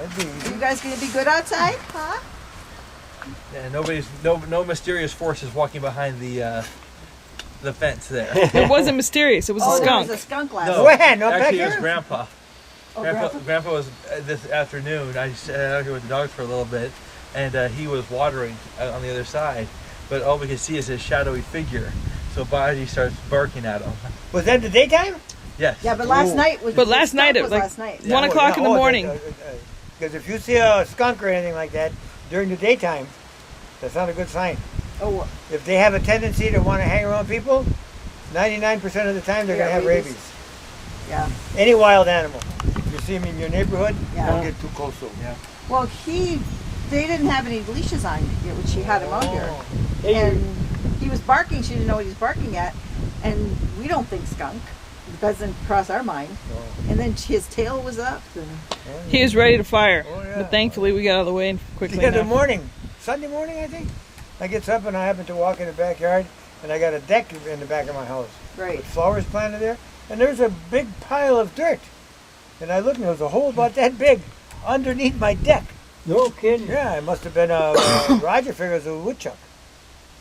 That'd be easy. You guys gonna be good outside, huh? Yeah, no mysterious forces walking behind the fence there. It wasn't mysterious. It was a There skunk. was a skunk last No, night. When? Not back actually it was here? Grandpa. Oh, Grandpa was this afternoon. I sat out here with the dogs for a little bit, and he was watering on the other side. But all we could see is his shadowy figure. So Baji starts barking at him. Was that the daytime? Yes. Yeah, but last Ooh. night was. But last night it was like last night. 1 o'clock in the morning. Because if you see a skunk or anything like that during the daytime, that's not a good sign. Oh, If they have a tendency to want to hang around people, 99% of the time they're They going to got have rabies. rabies. yeah. Any wild animal. If you see them in your neighborhood, Yeah. don't get too close to them. Yeah. Well, they didn't have any leashes on yet when she had him out here, Oh. and he was barking. She didn't know what he was barking at, and we don't think skunk. It doesn't cross our mind. No. And then his tail was up, and He was ready to fire, Oh, yeah. but thankfully we got out of the way quickly The other enough. morning, Sunday morning, I think, I get up and I happen to walk in the backyard, and I got a deck in the back of my house right. with flowers planted there, and there's a big pile of dirt. And I looked, and there was a hole about that big underneath my deck. No kidding. Yeah, it must have been Roger figures a woodchuck.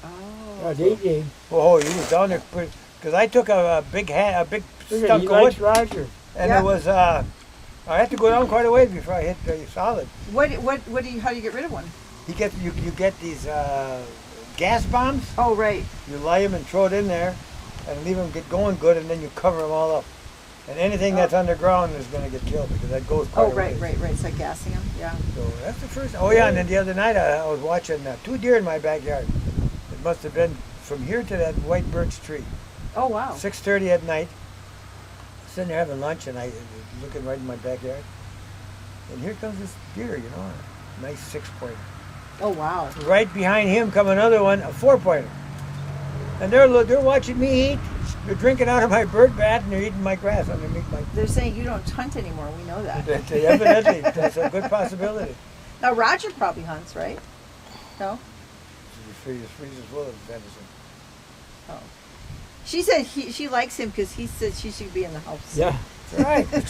Oh. They did. Oh, he was down there because I took a big Look at, stump he of wood, likes Roger. and Yeah. it was I had to go down quite a ways before I hit solid. How do you get rid of one? You get these gas bombs. Oh, right. You light them and throw it in there, and leave them get going good, and then you cover them all up. And anything that's underground is going to get killed because that goes quite Oh, a right, ways. right. It's like gassing them. Yeah. So that's the first. Oh yeah, and then the other night I was watching 2 deer in my backyard. It must have been from here to that white birch tree. Oh, wow. 6:30 at night. Sitting there having lunch, and I looking right in my backyard, and here comes this deer, a nice 6-pointer. Oh, wow. Right behind him come another one, a 4-pointer. And they're watching me eat. They're drinking out of my bird bath, and they're eating my grass underneath my. They're saying you don't hunt anymore. We know that. Evidently, that's a good possibility. Now Roger probably hunts, right? No. He freezes full of venison. Oh. She said she likes him because he said she should be in the house. Yeah. That's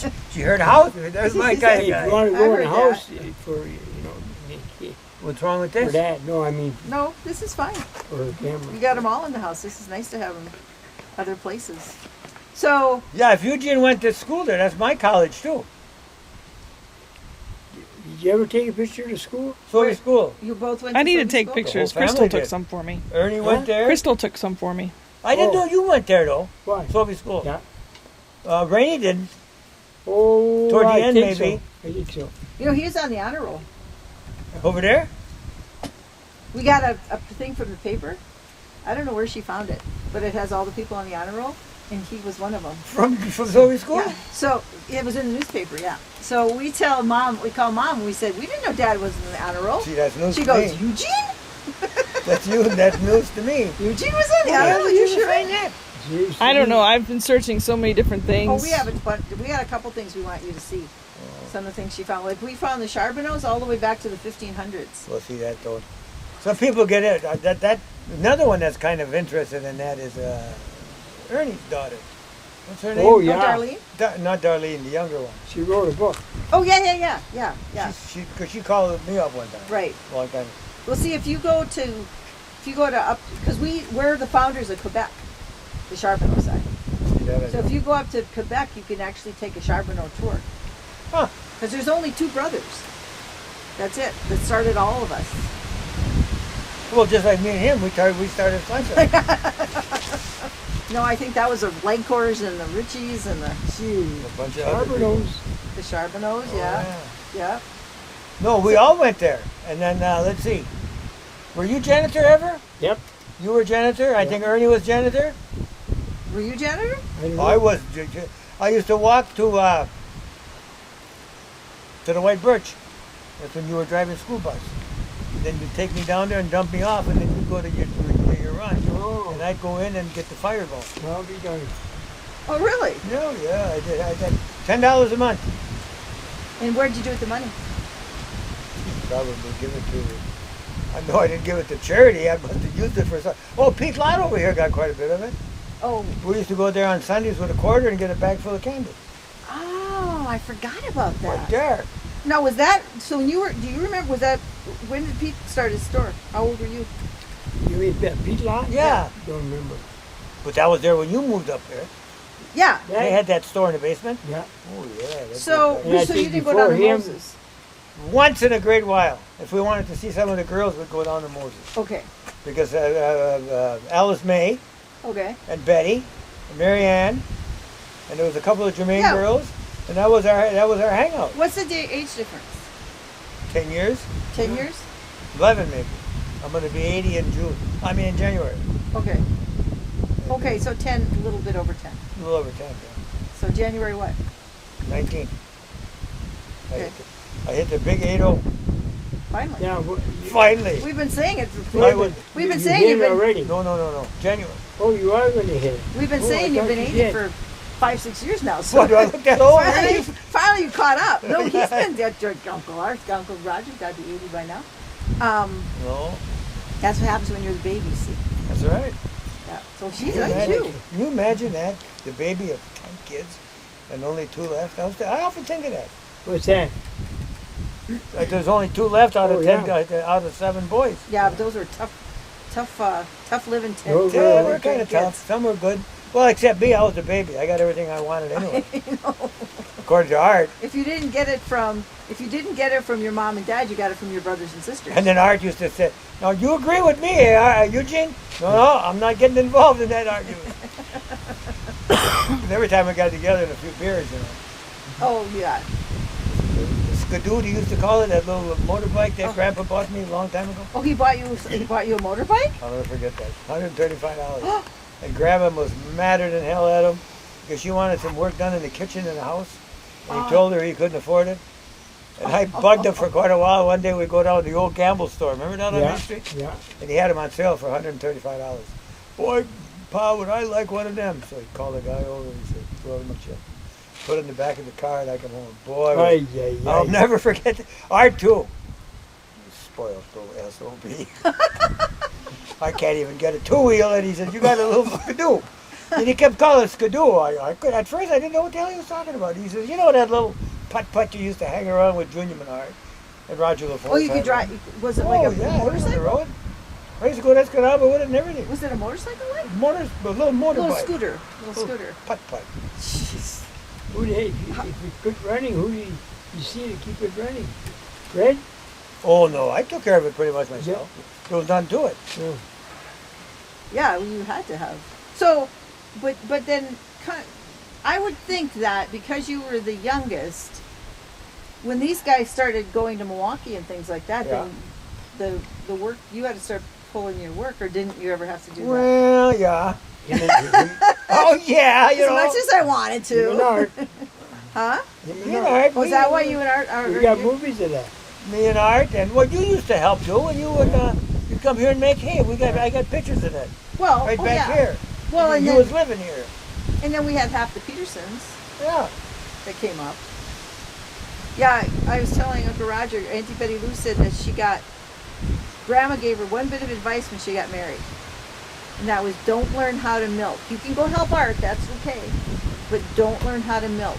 right. She heard house. There's my kind Hey, of if you guy. want to I go in heard the house that. for, What's wrong with for this? that, no, I mean, No, this is fine. for a camera. You got them all in the house. This is nice to have them other places. So Yeah, if Eugene went to school there, that's my college too. Did you ever take a picture to school? So did school. you both went. I to need to Sunday take school? pictures. The whole Crystal family took did. some for me. Ernie went there. Crystal took some for me. I didn't Oh. know you went there though. Why? Sophie school. Yeah. Rainey didn't. Oh, Toward the I end, think maybe. So. I think so. You know, he was on the honor roll. Over there? We got a thing from the paper. I don't know where she found it, but it has all the people on the honor roll, and he was one of them. From Sophie school? Yeah. So it was in the newspaper. Yeah. So we call mom, and we said we didn't know Dad was in the honor roll. See, that's news She to goes, me. Eugene? That's news to me. Eugene was in the honor roll. You sure ain't it? Seriously? I don't know. I've been searching so many different things. Oh, we have it, but we got a couple things we want you to see. Some of the things she found. Like we found the Charbonneaus all the way back to the 1500s. We'll see that though. Some people get it. That another one that's kind of interested in that is Ernie's daughter. What's her name? Oh, Oh, yeah. Darlene? Not Darlene, the younger one. She wrote a book. Oh, yeah. Because she called me up one time. Right. A long time. Well, see, if you go to up, because we're the founders of Quebec, the Charbonneau side. See that? So if you go up to Quebec, you can actually take a Charbonneau tour. Huh. Because there's only 2 brothers. That's it. That started all of us. Well, just like me and him, we started Sunshine. No, I think that was the Blancours and the Richies and A bunch of other people. Charbonneaus. the Charbonneaus. Oh, Yeah. No, we all went there. And then, let's see. Were you janitor ever? Yep. You were janitor? I think Ernie was janitor? Were you janitor? I don't know. I was. I used to walk to the White Birch. That's when you were driving school bus. And then you'd take me down there and dump me off, and then you'd go to your run. Oh, And I'd go in and get the fireball. I'll be darned. Oh, really? Yeah, I did. I did. $10 a month. And where'd you do with the money? Probably give it to. I know I didn't give it to charity. I must have used it for something. Oh, Pete Lott over here got quite a bit of it. Oh, We used to go there on Sundays with a quarter and get a bag full of candy. oh, I forgot about Right that. there. Now, was that, so when you were, do you remember, was that, when did Pete start his store? How old were you? You mean Pete Lot? Yeah. Don't remember. But that was there when you moved up there. Yeah. They had that store in the basement. Yeah. Oh yeah. that's So, what And I so you think didn't go down to before him- Moses? once in a great while, if we wanted to see some of the girls, we'd go down to Moses Okay, because Alice May okay. and Betty and Mary Ann, and there was a couple of Jermaine Yeah. girls, and that was our hangout. What's the age difference? 10 years, 10 years? 11 maybe. I'm going to be 80 in June. I mean in January. Okay. Okay, so 10, a little bit over 10. A little over 10. Yeah. So January what? 19. Okay. I hit the big 80. Finally. Yeah. Finally. We've been saying it. I would- We've been you saying hit you've it been. already. No. January. Oh, you are going to hit it. We've been Oh, saying I you've thought been you 80 did. for 5-6 years now. So What, do I look that old? finally you caught up. No, he's been your uncle. Our uncle Roger's got to be 80 by now. No, That's what happens when you're the baby. See. that's all right. Yeah. So she's Can you like imagine- you. Can you imagine that? The baby of 10 kids and only 2 left? I often think of that. What's that? Like there's only 2 left out of Oh, 10, yeah. out of 7 boys. Yeah, but those are tough living. Those Yeah, were- we're kind of tough. Some were good. Well, except me, I was the baby. I got everything I wanted anyway. You know, According to Art. if you didn't get it from your mom and dad, you got it from your brothers and sisters. And then Art used to say, "Now you agree with me, Eugene? No, I'm not getting involved in that argument." And every time we got together in a few beers, you know. Oh yeah. The skidoo, they used to call it, that little motorbike that Grandpa bought me a long time ago. Oh, he bought you a motorbike? I'll never forget that. $135. And Grandma was madder than hell at him because she wanted some work done in the kitchen in the house. And he told her he couldn't afford it. And I bugged him for quite a while. One day we go down to the old Campbell store. Remember down on Yeah. Main Street? Yeah. And he had them on sale for $135. Boy, Pa, would I like one of them? So he called the guy over and he said, throw him a chip. Put it in the back of the car and I come home. Boy, Ay, ay, I'll ay. never forget that. Art too. Spoiled little SOB. I can't even get a 2-wheel, and he said, "You got a little skidoo." And he kept calling it skidoo. I could, at first I didn't know what the hell he was talking about. He says, "You know that little putt-putt you used to hang around with Junior Menard and Roger LaForce?" Oh, you could drive. Was it like a yeah, it was on the motorcycle? road. I used to go to Escanaba with it and everything. Was it a motorcycle? Like? A little motorbike. Little scooter. Little scooter. Putt-putt. Jeez. Who did, if it quit running, who did you see to keep it running? Fred? Oh, no, I took care of it pretty much myself. There was none to it. No. Yeah, well, you had to have. So, but then, I would think that because you were the youngest, when these guys started going to Milwaukee and things like that, Yeah. then the work you had to start pulling your work, or didn't you ever have to do that? Well, yeah. Him and- Oh, yeah, you As know. much as I wanted him and to. Art. Huh? Him and You know, Art. Art, Was that why you and Art are? We got movies of that. me and Art, and what you used to help do, and you would you'd come here and make hay. I got pictures of that Well, right oh, back yeah. here. Well, and you then, was living here. and then we had half the Petersons Yeah. that came up. Yeah, I was telling Uncle Roger, Auntie Betty Lou said that Grandma gave her one bit of advice when she got married. And that was, don't learn how to milk. You can go help Art, that's okay. But don't learn how to milk.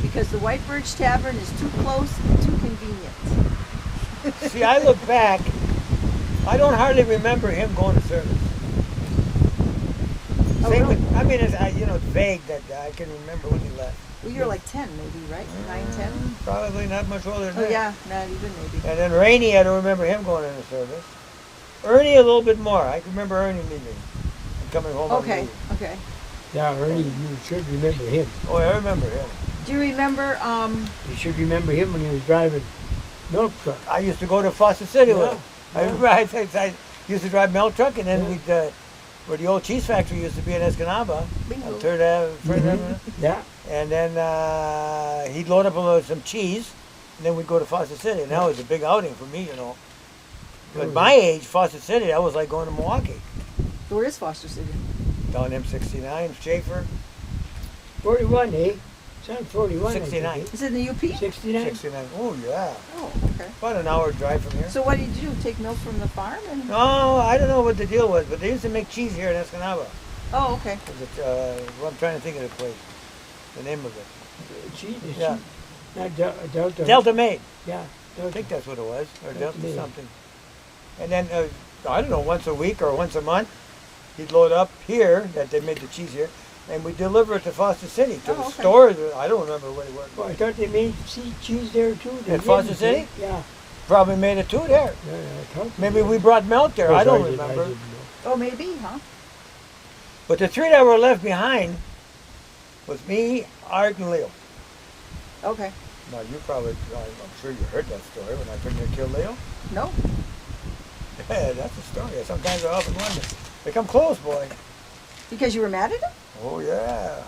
Because the White Birch Tavern is too close and too convenient. See, I look back. I don't hardly remember him going to service. Oh, Same really? with, I mean, it's vague that I can remember when he left. Well, you're like 10 maybe, right? 9, 10? Probably not much older than Oh that. yeah, not even maybe. And then Rainey, I don't remember him going into service. Ernie a little bit more. I can remember Ernie leaving and coming home on Okay, leave. okay. Yeah, Ernie, you should remember him. Oh, I remember him. Do you remember, You should remember him when he was driving milk truck. I used to go to Foster City with Yeah, him. I remember I used to drive milk truck, and then we'd, where the old cheese factory used to be in Escanaba, Bingo. on Third Avenue, Yeah. and then he'd load up on some cheese, and then we'd go to Foster City, and that was a big outing for me, you know. But my age, Foster City, that was like going to Milwaukee. where is Foster City? Down M69, Schaefer, 41, eh? It's on 41. 69. Is it in the UP? 69? 69. Oh, yeah. Oh, okay. About an hour drive from here. So what did you do? Take milk from the farm? And No, I don't know what the deal was, but they used to make cheese here in Escanaba. Oh, okay. Was it, well, I'm trying to think of the place, the name of it. Cheese, Yeah. Not Delta. Delta Maid. Yeah, I Delta. think that's what it was, or Delta Delta Maid. something. And then, I don't know, once a week or once a month, he'd load up here, that they made the cheese here, and we deliver it to Foster City, to Oh, the okay. store. I don't remember what it was. Oh, I thought they made cheese there too. They At Foster didn't, City? Yeah. Probably made it too there. Yeah, I thought Maybe they we did. brought milk there. Of I course don't didn't- remember. didn't know. Oh, maybe, huh? But the three that were left behind was me, Art, and Leo. Okay. Now, you probably, I'm sure you heard that story when I pretty near killed Leo. No. Yeah, that's a story. Sometimes they're off in London. They come close, boy. Because you were mad at him? Oh, yeah.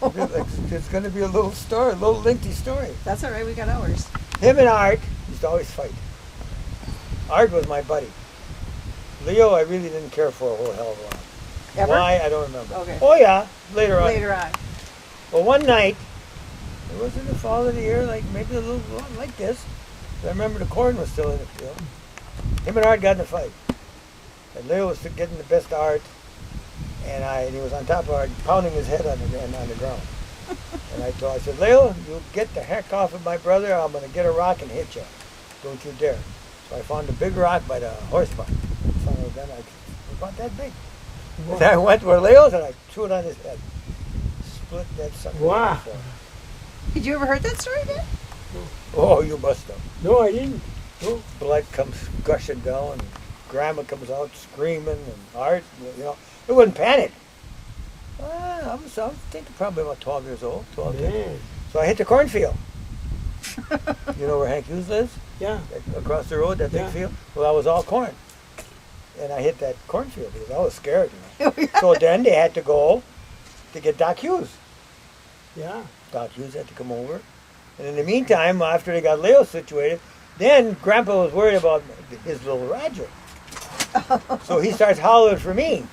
It's going to be a little story, a little lengthy story. That's all right. We got ours. Him and Art used to always fight. Art was my buddy. Leo, I really didn't care for a whole hell of a lot. Ever? Why? I don't remember. Okay. Oh, yeah. Later on. Later on. Well, one night, it was in the fall of the year, like maybe a little like this. I remember the corn was still in the field. Him and Art got in a fight. And Leo was getting the best of Art. And he was on top of Art, pounding his head on the ground. And I said, Leo, you get the heck off of my brother. I'm going to get a rock and hit you. Don't you dare. So I found a big rock by the horse barn. Then about that big. And I went where Leo's and I threw it on his head. Split that sucker. Wow. in four. Did you ever heard that story, Dan? Oh, you must have. No, I didn't. No. Blood comes gushing down, and Grandma comes out screaming, and Art, it wasn't panic. I was thinking probably about 12 years old, 12 years. Man. So I hit the cornfield. You know where Hank Hughes lives? Yeah. Across the road, that big Yeah. field? Well, that was all corn. And I hit that cornfield because I was scared. Oh, yeah. So then they had to go to get Doc Hughes. Yeah. Doc Hughes had to come over. And in the meantime, after they got Leo situated, then Grandpa was worried about his little Roger. So he starts hollering for me.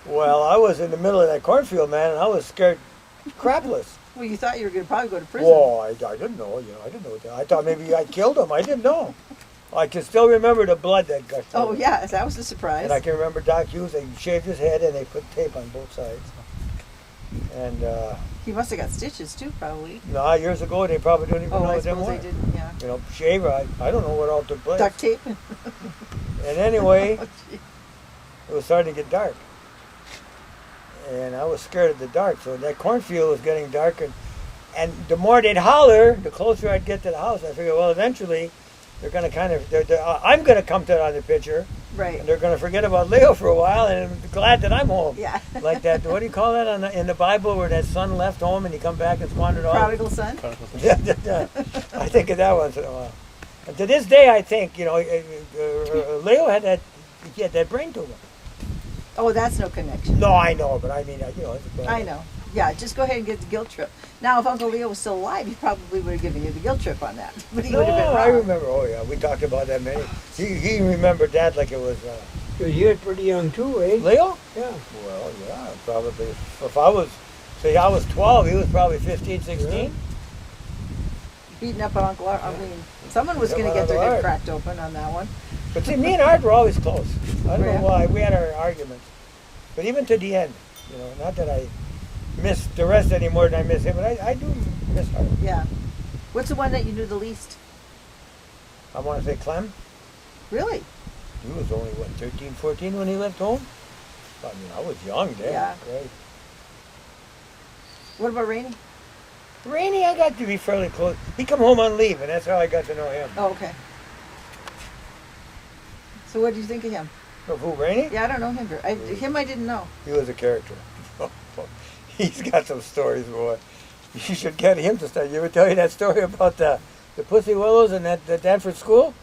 Well, I was in the middle of that cornfield, man, and I was scared crapless. Well, you thought you were going to probably go to prison. Whoa, I didn't know, I didn't know. I thought maybe I killed him. I didn't know. I can still remember the blood that gushed Oh, out. yeah. That was a surprise. And I can remember Doc Hughes, they shaved his head and they put tape on both sides. And, He must have got stitches, too, probably. years ago, they probably don't even Oh, know I what them suppose were. they didn't, yeah. Shaver, I don't know what all took place. Duct tape. And anyway, Oh, gee. it was starting to get dark. And I was scared of the dark, so that cornfield was getting darker. And the more they'd holler, the closer I'd get to the house. I figured, well, eventually, they're going to I'm going to come to on the picture, Right. and they're going to forget about Leo for a while, and I'm glad that I'm home. Yeah. Like that, what do you call that in the Bible, where that son left home and he come back and squandered all? Prodigal son. I think of that once in a while. And to this day, I think, Leo had that brain tumor. Oh, that's no connection. No, I know, but I mean, I know. Yeah, just go ahead and get the guilt trip. Now, if Uncle Leo was still alive, he probably would have given you the guilt trip on that. But he No, would have been wrong. I remember. Oh yeah, we talked about that many. He remembered that like it was Because you was pretty young too, eh? Leo. Yeah. Well, yeah, probably. If I was 12, he was probably 15, 16. Beating up on Uncle Art. I mean, someone was Beating going to up get on their Uncle head Art. cracked open on that one. But see, me and Art were always close. I don't Yeah. know why. We had our arguments, but even to the end, not that I miss the rest any more than I miss him, but I do miss Art. Yeah. What's the one that you knew the least? I want to say Clem. Really? He was only, 13, 14 when he left home? I mean, I was young then. Yeah. Right. What about Rainey? Rainey, I got to be fairly close. He come home on leave, and that's how I got to know him. Oh, okay. So what do you think of him? Of who, Rainey? Yeah, I don't know him. Him I didn't know. He was a character. He's got some stories, boy. You should get him to start. You ever tell you that story about the Pussy Willows and the Danford School?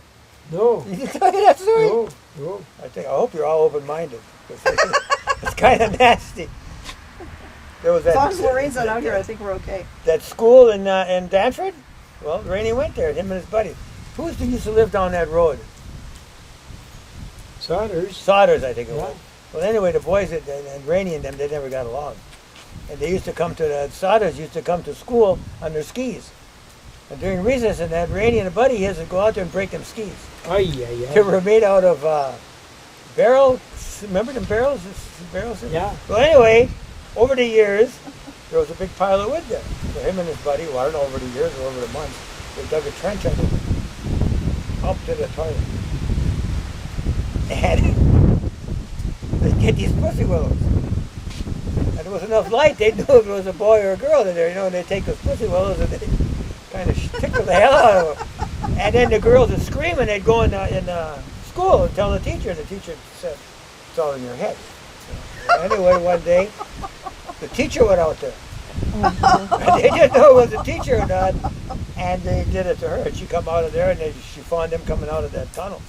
No. He didn't tell you that story? No. No. I hope you're all open-minded. It's kind of nasty. There was As long as Lorraine's not out here, I think we're okay. that school in Danford. Well, Rainey went there, him and his buddies. Who used to live down that road? Sodders. Sodders, I think it Yeah. was. Well, anyway, the boys and Rainey and them, they never got along. And they used to come to the Sodders used to come to school on their skis. And during recess, and that Rainey and a buddy of his would go out there and break them skis. Ay, They were made out of barrel. Remember them barrels? Barrels. Yeah. Well, anyway, over the years, there was a big pile of wood there. So him and his buddy, well, I don't know, over the years or over the months, they dug a trench under it, up to the toilet. And they get these pussy willows. And there was enough light, they knew if it was a boy or a girl in there, you know, and they take those pussy willows and they kind of tickle the hell out of them. And then the girls would scream and they'd go in school and tell the teacher, and the teacher said, it's all in your head. Anyway, one day, the teacher went out there. And they didn't know it was a teacher or not, and they did it to her. And she come out of there, and she found him coming out of that tunnel.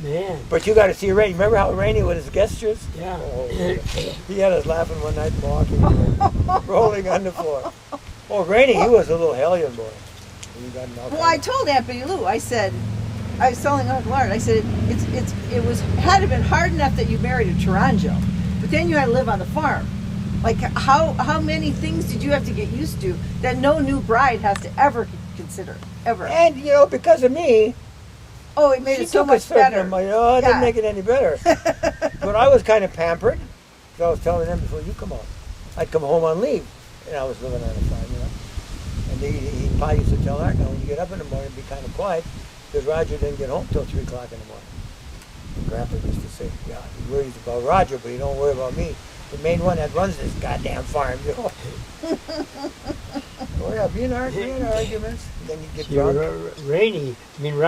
Man. But you got to see Rainey. Remember how Rainey with his gestures? Yeah. Oh, he had us laughing one night, walking, rolling on the floor. Oh, Rainey, he was a little hellion boy. He got knocked Well, I out. told Aunt Betty Lou, I said, I was telling Uncle Art, I said, it was had to have been hard enough that you married a Toronjo, but then you had to live on the farm. Like, how many things did you have to get used to that no new bride has to ever consider, ever? And, you know, because of me, Oh, it made she it so took a much certain better. amount- oh, it Yeah. didn't make it any better. But I was kind of pampered. So I was telling them before you come home. I'd come home on leave. And I was living on a farm, you know. And he probably used to tell Art, now when you get up in the morning, be kind of quiet, because Roger didn't get home till 3 o'clock in the morning. And Grandpa used to say, yeah, he worries about Roger, but he don't worry about me. The main one that runs this goddamn farm, you know. Oh yeah, being arguments. And then you get See, drunk. Rainy, I mean,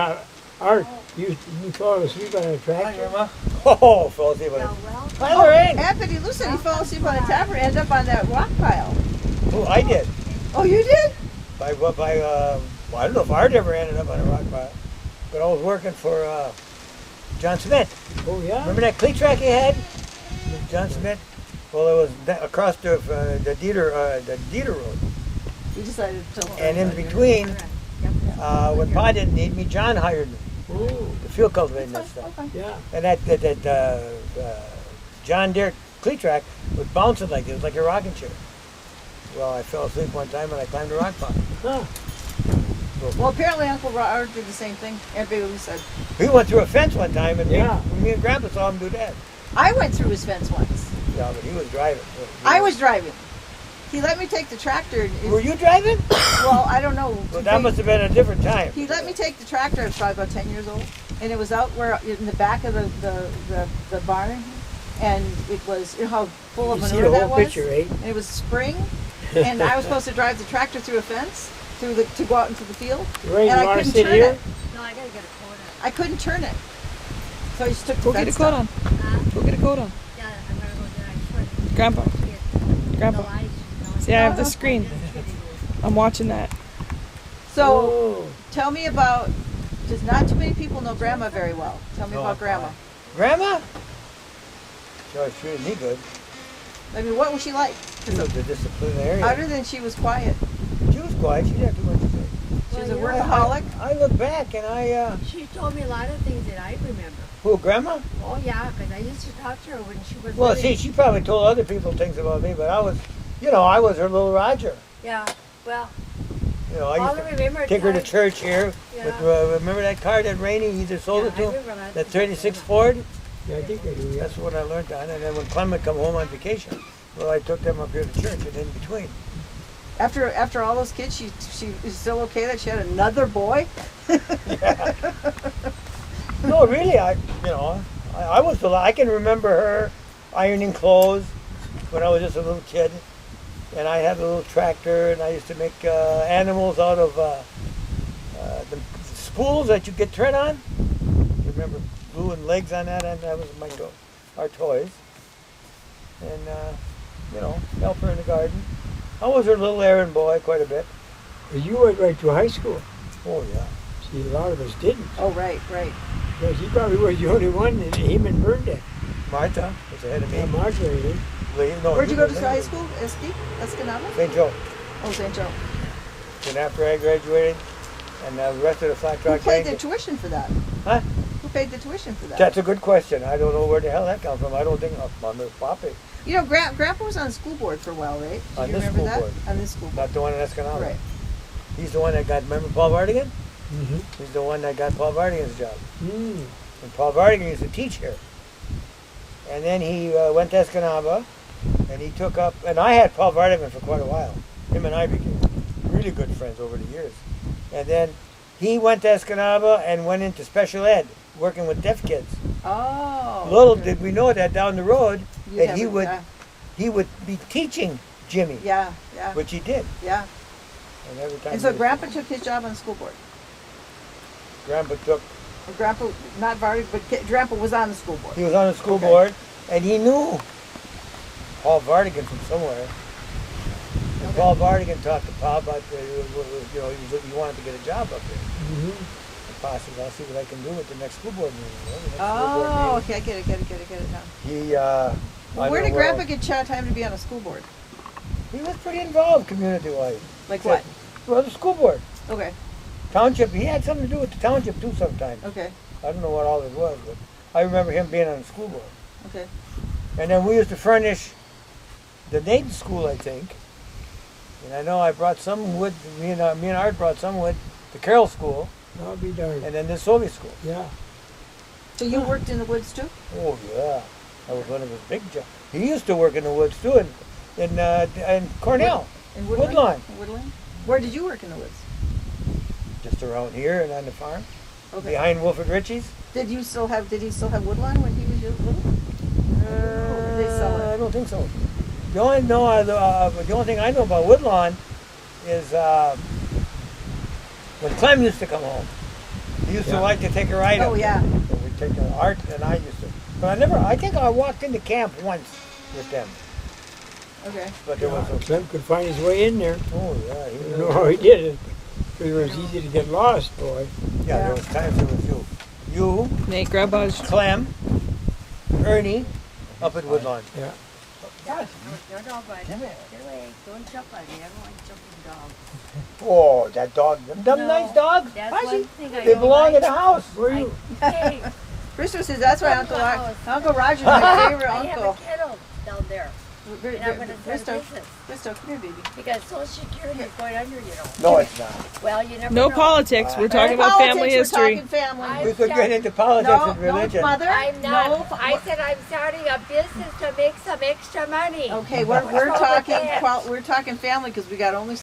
Art, you fall asleep on a Hi, tractor? Grandma. Oh, fell asleep on it. Hi, Lorraine. Aunt Betty Lou said he fell asleep on a tavern and ended up on that rock pile. Oh, I did. Oh, you did? Well, I don't know if Art ever ended up on a rock pile, but I was working for John Smith. Oh, yeah? Remember that cleat track he had? With John Smith? Well, it was across the Dieter Road. We decided to. And in between, when Pa didn't need me, John hired me. Oh, The field cultivating that stuff. Okay. yeah. And that John Deere cleat track was bouncing like it was like a rocking chair. Well, I fell asleep one time and I climbed a rock pile. Huh. Well, apparently Uncle Art did the same thing. Aunt Betty Lou said. We went through a fence one time, and Yeah. me and Grandpa saw him do that. I went through his fence once. Yeah, but he was driving. I was driving. He let me take the tractor. Were you driving? Well, I don't know. Well, that must have been a different time. He let me take the tractor. I was probably about 10 years old, and it was out where in the back of the barn, and it was, you know how full of You see manure the that whole was. picture, eh? And it was spring, and I was supposed to drive the tractor through a fence to go out into the field, Rain, and you I want to couldn't sit turn here? it. No, I gotta get a quota. I couldn't turn it, so I just took the Go get a fence coat down. on. Go get a coat on. Yeah, I'm gonna go there. I swear. Grandpa. Here. Grandpa. No eyes. No, See, I have the No. screen. I'm watching that. So Oh, tell me about. Just not too many people know Grandma very well. Tell me Oh, about Grandma. Grandma? She was treating me good. I mean, what was she like? She was the disciplinarian. Other than she was quiet, She was quiet. She didn't have too much to say. she was a Well, workaholic. I look back and I, She told me a lot of things that I remember. who, Grandma? Oh yeah, because I used to talk to her when she was. Well, living. see, she probably told other people things about me, but I was, I was her little Roger. Yeah. Well, I all used I to remember. take her to church here. Yeah. With, remember that car that Rainey either sold it to him? That That 36 Ford? yeah, I think I do, yeah. That's what I learned on. And then when Clement come home on vacation, well, I took them up here to church and in between. After all those kids, she is still okay that she had another boy. No, really, I was, I can remember her ironing clothes when I was just a little kid. And I had a little tractor, and I used to make animals out of the spools that you get turned on. You remember gluing legs on that, and that was our toys. And, help her in the garden. I was her little errand boy quite a bit. But you went right to high school. Oh, yeah. See, a lot of us didn't. Oh, right. Because he probably was the only one that him and Bernadette. Martha was ahead of me. Yeah, Marjorie. No, Where'd you go to were- high school? Escanaba? St. Joe. Oh, St. Joe. And after I graduated, and the rest of the flat Who rock paid gang. the tuition for that? Huh? Who paid the tuition for that? That's a good question. I don't know where the hell that comes from. I don't think Mom or Poppy. You know, Grandpa was on the school board for a while, right? Did On you this remember school that? board. On this school board. Not the one in Escanaba. Right. He's the one that got, remember Paul Vardigan? Mm-hmm. He's the one that got Paul Vardigan's job. Mm. And Paul Vardigan used to teach here. And then he went to Escanaba, And he took up, and I had Paul Vardaman for quite a while. Him and I became really good friends over the years. And then he went to Escanaba and went into special ed, working with deaf kids. Oh. Little okay. did we know that down the road, You'd that have he it, would yeah. he would be teaching Jimmy, Yeah, yeah, which he did. yeah. And every time And he so was- Grandpa took his job on the school board. Grandpa took, Or Grandpa, not Vardy, but Grandpa was on the school board. he was on the school Okay. board, and he knew Paul Vardigan from somewhere. And Okay. Paul Vardigan talked to Paul about, he wanted to get a job up there. Mm-hmm. And Pa says, I'll see what I can do with the next school board meeting. Well, the next school Oh, board okay, I get it now. meeting, Well, where did Grandpa get time to be on a school board? He was pretty involved community-wise. Like what? Well, the school board. Okay, Township, he had something to do with the township too sometimes. okay, I don't know what all it was, but I remember him being on the school board. okay. And then we used to furnish the Naden school, I think. And I know I brought some wood, me and Art brought some wood to Carroll School, I'll be darned. and then the Soviet school. Yeah. So you worked in the woods too? Oh yeah, that was one of his big jobs. He used to work in the woods too, in Cornell, In Woodlawn. In Woodlawn? Where did you work in the woods? Just around here and on the farm, Okay. behind Wilfred Ritchie's. Did he still have Woodlawn when he was little? Or did they sell it? I don't think so. The only thing I know about Woodlawn is when Clem used to come home. He used to Yeah. like to take a ride up Oh, there. yeah. So we'd take Art and I used to. But I think I walked into camp once with them. Okay. But there was Clem could find his way in there. oh yeah, I he don't know how he did it. It was easy to get lost, boy. yeah, there was times it was you, Nate, grab Buzz. Clem, Ernie, up at Woodlawn. Yeah. No, but get away. Don't jump on me. I don't like jumping dogs. Oh, that dog, them No. nice dogs. That's Why'd one you- thing I They don't belong in like. the house. Where are you? Hey, Christopher says that's why Uncle House. Uncle Roger's my favorite I have uncle. a kennel down there. And I'm going to start business. Christo, come here, baby. Because Social Security is going under, you know. No, it's not. Well, you never No know. politics. We're talking No about politics, family we're history. talking family. I- We could get into politics No, and religion. no, mother. I'm not. No. I said I'm starting a business to make some extra money. Okay, we're That's all talking it is. we're talking family because we got only